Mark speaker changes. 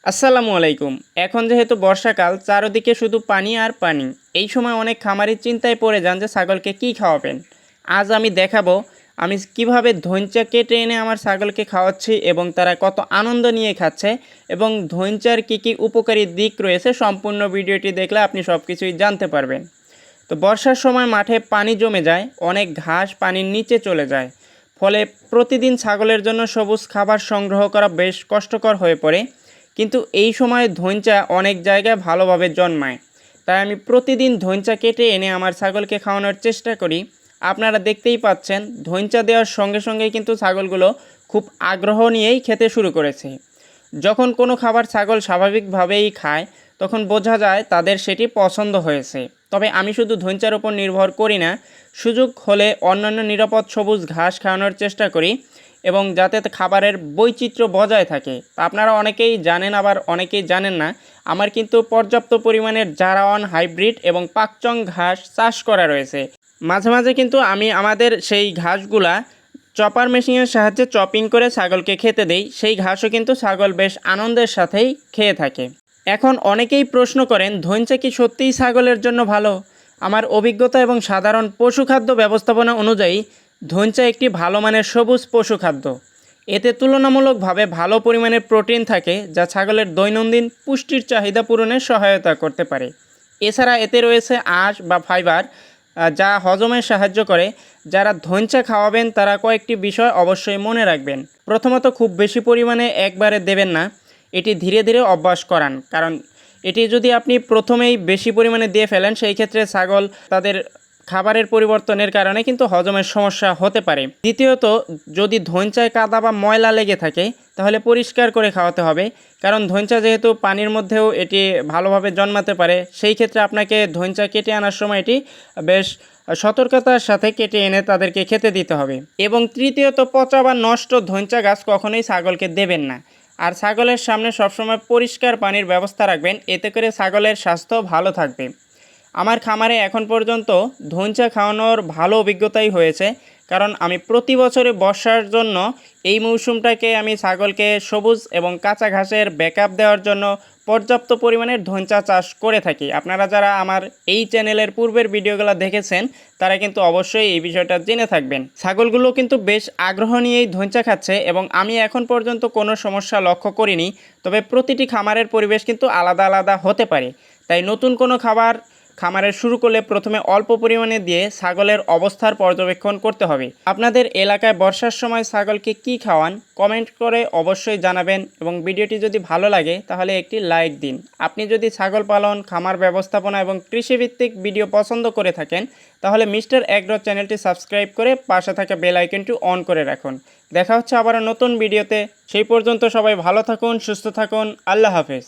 Speaker 1: আসসালামু আলাইকুম। এখন যেহেতু বর্ষাকাল, চারদিকে শুধু পানি আর পানি। এই সময় অনেক খামারি চিন্তায় পড়ে যান যে ছাগলকে কী খাওয়াবেন। আজ আমি দেখাবো আমি কিভাবে ধইঞ্চা কেটে এনে আমার ছাগলকে খাওয়াচ্ছি এবং তারা কত আনন্দ নিয়ে খাচ্ছে এবং ধইঞ্চার কী কী উপকারী দিক রয়েছে। সম্পূর্ণ ভিডিওটি দেখলে আপনি সব কিছুই জানতে পারবেন। তো বর্ষার সময় মাঠে পানি জমে যায়, অনেক ঘাস পানির নিচে চলে যায়, ফলে প্রতিদিন ছাগলের জন্য সবুজ খাবার সংগ্রহ করা বেশ কষ্টকর হয়ে পড়ে। কিন্তু এই সময় ধইঞ্চা অনেক জায়গায় ভালোভাবে জন্মায়, তাই আমি প্রতিদিন ধইঞ্চা কেটে এনে আমার ছাগলকে খাওয়ানোর চেষ্টা করি। আপনারা দেখতেই পাচ্ছেন ধইঞ্চা দেওয়ার সঙ্গে সঙ্গে কিন্তু ছাগলগুলো খুব আগ্রহ নিয়েই খেতে শুরু করেছে। যখন কোনো খাবার ছাগল স্বাভাবিকভাবেই খায় তখন বোঝা যায় তাদের সেটি পছন্দ হয়েছে। তবে আমি শুধু ধইঞ্চার উপর নির্ভর করি না, সুযোগ হলে অন্যান্য নিরাপদ সবুজ ঘাস খাওয়ানোর চেষ্টা করি এবং যাতে খাবারের বৈচিত্র্য বজায় থাকে। আপনারা অনেকেই জানেন, আবার অনেকেই জানেন না, আমার কিন্তু পর্যাপ্ত পরিমাণের জারাওয়ান হাইব্রিড এবং পাকচং ঘাস চাষ করা রয়েছে। মাঝে মাঝে কিন্তু আমি আমাদের সেই ঘাসগুলা চপার মেশিনের সাহায্যে চপিং করে ছাগলকে খেতে দেই। সেই ঘাসও কিন্তু ছাগল বেশ আনন্দের সাথেই খেয়ে থাকে। এখন অনেকেই প্রশ্ন করেন, ধইঞ্চা কি সত্যিই ছাগলের জন্য ভালো? আমার অভিজ্ঞতা এবং সাধারণ পশুখাদ্য ব্যবস্থাপনা অনুযায়ী ধইঞ্চা একটি ভালো মানের সবুজ পশুখাদ্য। এতে তুলনামূলকভাবে ভালো পরিমাণের প্রোটিন থাকে, যা ছাগলের দৈনন্দিন পুষ্টির চাহিদা পূরণে সহায়তা করতে পারে। এছাড়া এতে রয়েছে আঁশ বা ফাইবার, যা হজমে সাহায্য করে। যারা ধইঞ্চা খাওয়াবেন তারা কয়েকটি বিষয় অবশ্যই মনে রাখবেন। প্রথমত, খুব বেশি পরিমাণে একবারে দেবেন না, এটি ধীরে ধীরে অভ্যাস করান। কারণ এটি যদি আপনি প্রথমেই বেশি পরিমাণে দিয়ে ফেলেন, সেই ক্ষেত্রে ছাগল তাদের খাবারের পরিবর্তনের কারণে কিন্তু হজমের সমস্যা হতে পারে। দ্বিতীয়ত, যদি ধইঞ্চায় কাদা বা ময়লা লেগে থাকে তাহলে পরিষ্কার করে খাওয়াতে হবে। কারণ ধইঞ্চা যেহেতু পানির মধ্যেও এটি ভালোভাবে জন্মাতে পারে, সেই ক্ষেত্রে আপনাকে ধইঞ্চা কেটে আনার সময় এটি বেশ সতর্কতার সাথে কেটে এনে তাদেরকে খেতে দিতে হবে। এবং তৃতীয়ত, পচা বা নষ্ট ধইঞ্চা গাছ কখনোই ছাগলকে দেবেন না। আর ছাগলের সামনে সবসময় পরিষ্কার পানির ব্যবস্থা রাখবেন, এতে করে ছাগলের স্বাস্থ্য ভালো থাকবে। আমার খামারে এখন পর্যন্ত ধইঞ্চা খাওয়ানোর ভালো অভিজ্ঞতাই হয়েছে, কারণ আমি প্রতি বছরে বর্ষার জন্য এই মৌসুমটাকে আমি ছাগলকে সবুজ এবং কাঁচা ঘাসের ব্যাকআপ দেওয়ার জন্য পর্যাপ্ত পরিমাণের ধইঞ্চা চাষ করে থাকি। আপনারা যারা আমার এই চ্যানেলের পূর্বের ভিডিওগুলো দেখেছেন তারা কিন্তু অবশ্যই এই বিষয়টা জেনে থাকবেন। ছাগলগুলো কিন্তু বেশ আগ্রহ নিয়েই ধইঞ্চা খাচ্ছে এবং আমি এখন পর্যন্ত কোনো সমস্যা লক্ষ্য করিনি। তবে প্রতিটি খামারের পরিবেশ কিন্তু আলাদা আলাদা হতে পারে, তাই নতুন কোনো খাবার খামারে শুরু করলে প্রথমে অল্প পরিমাণে দিয়ে ছাগলের অবস্থার পর্যবেক্ষণ করতে হবে। আপনাদের এলাকায় বর্ষার সময় ছাগলকে কি খাওয়ান কমেন্ট করে অবশ্যই জানাবেন এবং ভিডিওটি যদি ভালো লাগে তাহলে একটি লাইক দিন। আপনি যদি ছাগল পালন, খামার ব্যবস্থাপনা এবং কৃষিভিত্তিক ভিডিও পছন্দ করে থাকেন তাহলে মিস্টার এগ্রো চ্যানেলটি সাবস্ক্রাইব করে পাশে থাকা বেল আইকনটি অন করে রাখুন। দেখা হচ্ছে আবার নতুন ভিডিওতে। সেই পর্যন্ত সবাই ভালো থাকুন, সুস্থ থাকুন। আল্লাহ হাফেজ।